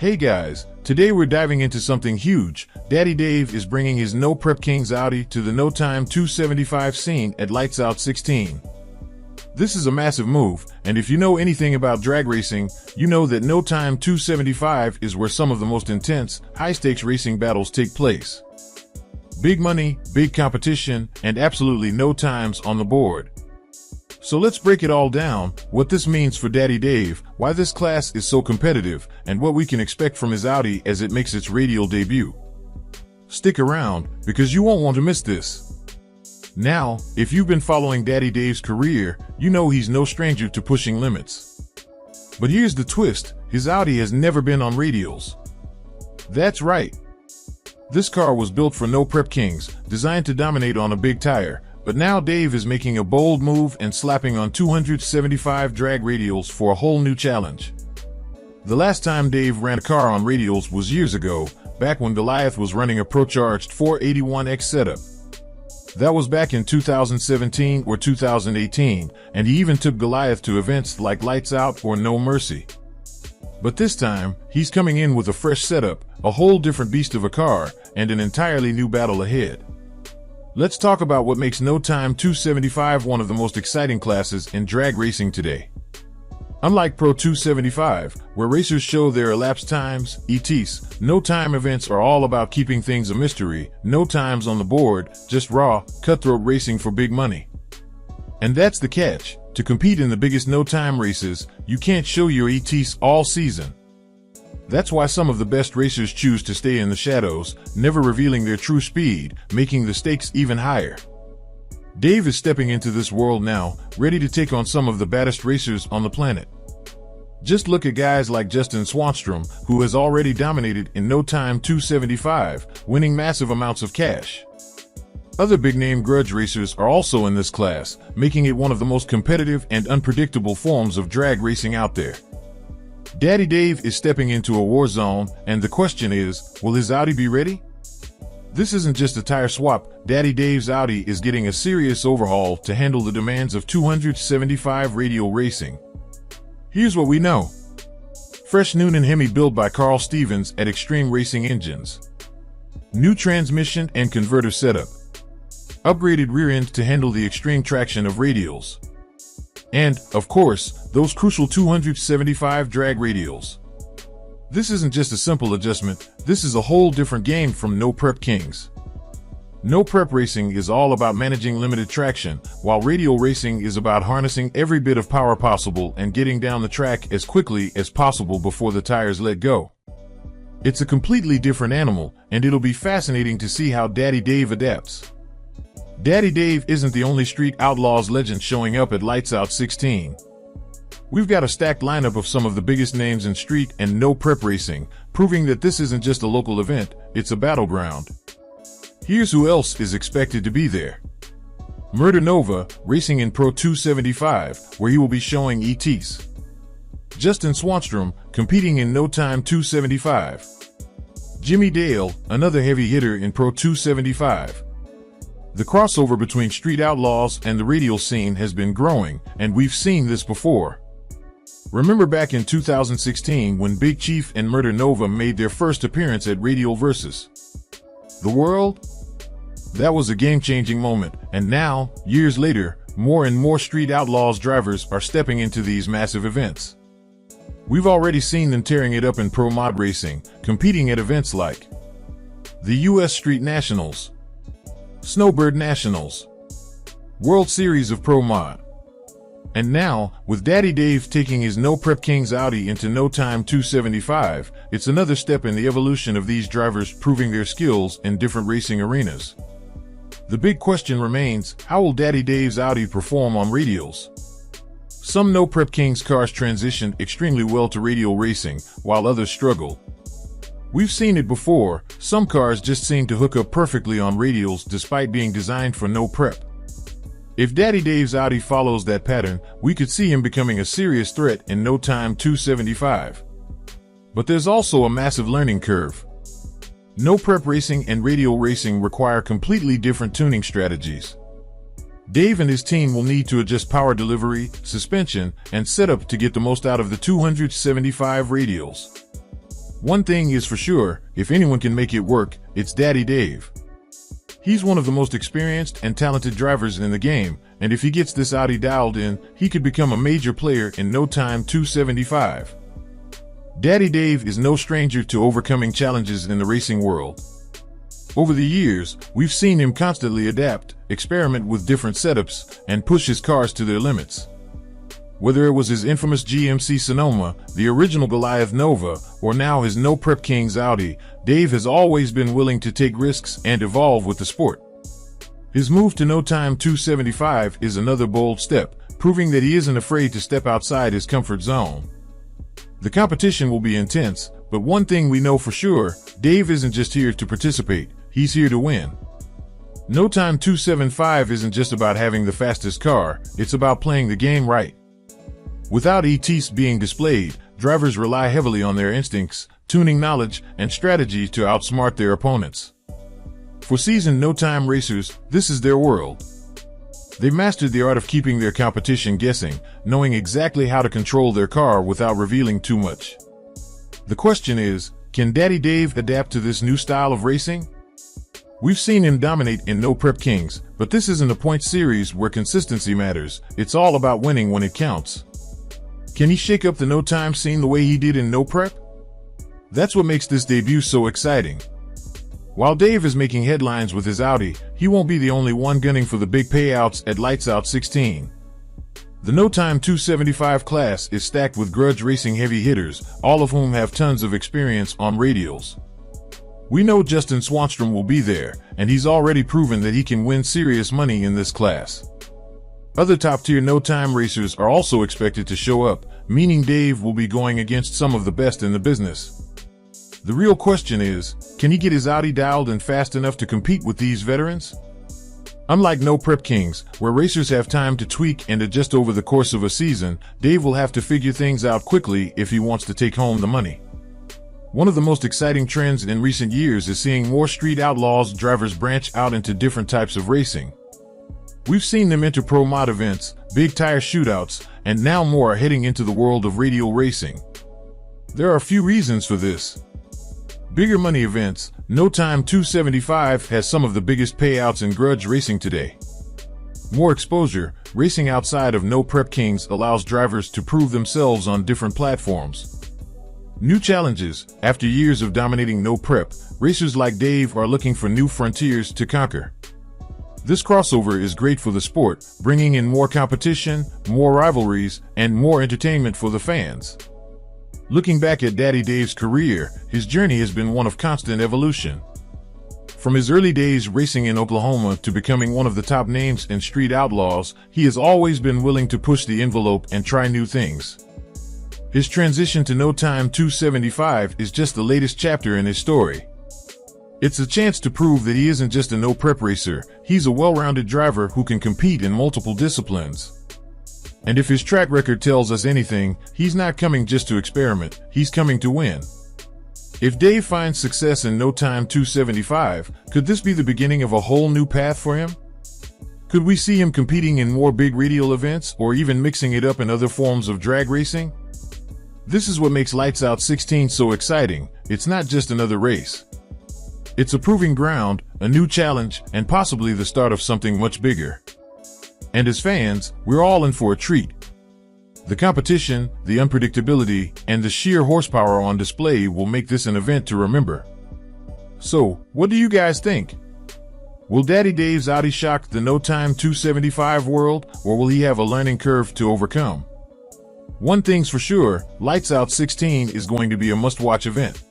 Hey guys, today we're diving into something huge. Daddy Dave is bringing his No Prep Kings Audi to the No Time 275 scene at Lights Out 16. This is a massive move, and if you know anything about drag racing, you know that No Time 275 is where some of the most intense, high-stakes racing battles take place. Big money, big competition, and absolutely no times on the board. So let's break it all down, what this means for Daddy Dave, why this class is so competitive, and what we can expect from his Audi as it makes its Radial debut. Stick around, because you won't want to miss this. Now, if you've been following Daddy Dave's career, you know he's no stranger to pushing limits. But here's the twist, his Audi has never been on radials. That's right. This car was built for No Prep Kings, designed to dominate on a big tire. But now Dave is making a bold move and slapping on 275 drag radials for a whole new challenge. The last time Dave ran a car on radials was years ago, back when Goliath was running a pro-charged 481X setup. That was back in 2017 or 2018, and he even took Goliath to events like Lights Out or No Mercy. But this time, he's coming in with a fresh setup, a whole different beast of a car, and an entirely new battle ahead. Let's talk about what makes No Time 275 one of the most exciting classes in drag racing today. Unlike Pro 275, where racers show their elapsed times, ETs, no time events are all about keeping things a mystery, no times on the board, just raw, cutthroat racing for big money. And that's the catch. To compete in the biggest no time races, you can't show your ETs all season. That's why some of the best racers choose to stay in the shadows, never revealing their true speed, making the stakes even higher. Dave is stepping into this world now, ready to take on some of the baddest racers on the planet. Just look at guys like Justin Swanstrom, who has already dominated in No Time 275, winning massive amounts of cash. Other big-name grudge racers are also in this class, making it one of the most competitive and unpredictable forms of drag racing out there. Daddy Dave is stepping into a war zone, and the question is, will his Audi be ready? This isn't just a tire swap. Daddy Dave's Audi is getting a serious overhaul to handle the demands of 275 radial racing. Here's what we know. Fresh Nunan Hemi built by Carl Stevens at Extreme Racing Engines. New transmission and converter setup. Upgraded rear end to handle the extreme traction of radials. And, of course, those crucial 275 drag radials. This isn't just a simple adjustment, this is a whole different game from No Prep Kings. No Prep racing is all about managing limited traction, while radial racing is about harnessing every bit of power possible and getting down the track as quickly as possible before the tires let go. It's a completely different animal, and it'll be fascinating to see how Daddy Dave adapts. Daddy Dave isn't the only Street Outlaws legend showing up at Lights Out 16. We've got a stacked lineup of some of the biggest names in street and no prep racing, proving that this isn't just a local event, it's a battleground. Here's who else is expected to be there. Murder Nova, racing in Pro 275, where he will be showing ETs. Justin Swanstrom, competing in No Time 275. Jimmy Dale, another heavy hitter in Pro 275. The crossover between Street Outlaws and the radial scene has been growing, and we've seen this before. Remember back in 2016 when Big Chief and Murder Nova made their first appearance at Radial vs. the World? That was a game-changing moment, and now, years later, more and more Street Outlaws drivers are stepping into these massive events. We've already seen them tearing it up in Pro Mod racing, competing at events like the US Street Nationals, Snowbird Nationals, World Series of Pro Mod. And now, with Daddy Dave taking his No Prep Kings Audi into No Time 275, it's another step in the evolution of these drivers proving their skills in different racing arenas. The big question remains, how will Daddy Dave's Audi perform on radials? Some No Prep Kings cars transition extremely well to radial racing, while others struggle. We've seen it before, some cars just seem to hook up perfectly on radials despite being designed for no prep. If Daddy Dave's Audi follows that pattern, we could see him becoming a serious threat in No Time 275. But there's also a massive learning curve. No prep racing and radial racing require completely different tuning strategies. Dave and his team will need to adjust power delivery, suspension, and setup to get the most out of the 275 radials. One thing is for sure, if anyone can make it work, it's Daddy Dave. He's one of the most experienced and talented drivers in the game, and if he gets this Audi dialed in, he could become a major player in no time 275. Daddy Dave is no stranger to overcoming challenges in the racing world. Over the years, we've seen him constantly adapt, experiment with different setups, and push his cars to their limits. Whether it was his infamous GMC Sonoma, the original Goliath Nova, or now his No Prep Kings Audi, Dave has always been willing to take risks and evolve with the sport. His move to no time 275 is another bold step, proving that he isn't afraid to step outside his comfort zone. The competition will be intense, but one thing we know for sure, Dave isn't just here to participate, he's here to win. No time 275 isn't just about having the fastest car, it's about playing the game right. Without ETs being displayed, drivers rely heavily on their instincts, tuning knowledge, and strategy to outsmart their opponents. For seasoned no-time racers, this is their world. They've mastered the art of keeping their competition guessing, knowing exactly how to control their car without revealing too much. The question is, can Daddy Dave adapt to this new style of racing? We've seen him dominate in No Prep Kings, but this isn't a point series where consistency matters, it's all about winning when it counts. Can he shake up the no-time scene the way he did in No Prep? That's what makes this debut so exciting. While Dave is making headlines with his Audi, he won't be the only one gunning for the big payouts at Lights Out 16. The No Time 275 class is stacked with grudge racing heavy hitters, all of whom have tons of experience on radials. We know Justin Swanstrom will be there, and he's already proven that he can win serious money in this class. Other top-tier no-time racers are also expected to show up, meaning Dave will be going against some of the best in the business. The real question is, can he get his Audi dialed in fast enough to compete with these veterans? Unlike No Prep Kings, where racers have time to tweak and adjust over the course of a season, Dave will have to figure things out quickly if he wants to take home the money. One of the most exciting trends in recent years is seeing more Street Outlaws drivers branch out into different types of racing. We've seen them enter pro mod events, big tire shootouts, and now more are heading into the world of radial racing. There are a few reasons for this. Bigger money events, No Time 275 has some of the biggest payouts in grudge racing today. More exposure, racing outside of No Prep Kings allows drivers to prove themselves on different platforms. New challenges, after years of dominating No Prep, racers like Dave are looking for new frontiers to conquer. This crossover is great for the sport, bringing in more competition, more rivalries, and more entertainment for the fans. Looking back at Daddy Dave's career, his journey has been one of constant evolution. From his early days racing in Oklahoma to becoming one of the top names in Street Outlaws, he has always been willing to push the envelope and try new things. His transition to No Time 275 is just the latest chapter in his story. It's a chance to prove that he isn't just a no-prep racer, he's a well-rounded driver who can compete in multiple disciplines. And if his track record tells us anything, he's not coming just to experiment, he's coming to win. If Dave finds success in No Time 275, could this be the beginning of a whole new path for him? Could we see him competing in more big radial events or even mixing it up in other forms of drag racing? This is what makes Lights Out 16 so exciting. It's not just another race. It's a proving ground, a new challenge, and possibly the start of something much bigger. And as fans, we're all in for a treat. The competition, the unpredictability, and the sheer horsepower on display will make this an event to remember. So, what do you guys think? Will Daddy Dave's Audi shock the No Time 275 world, or will he have a learning curve to overcome? One thing's for sure, Lights Out 16 is going to be a must-watch event.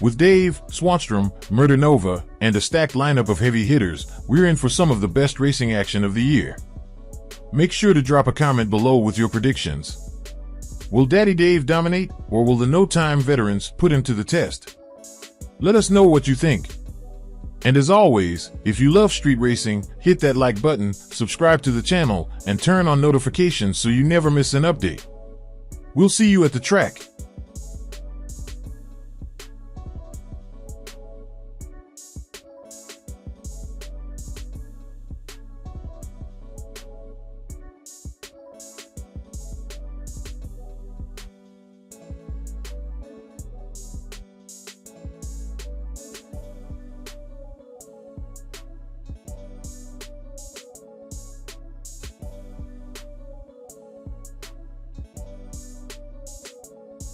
With Dave, Swanstrom, Murder Nova, and a stacked lineup of heavy hitters, we're in for some of the best racing action of the year. Make sure to drop a comment below with your predictions. Will Daddy Dave dominate, or will the No Time veterans put him to the test? Let us know what you think. And as always, if you love street racing, hit that like button, subscribe to the channel, and turn on notifications so you never miss an update. We'll see you at the track.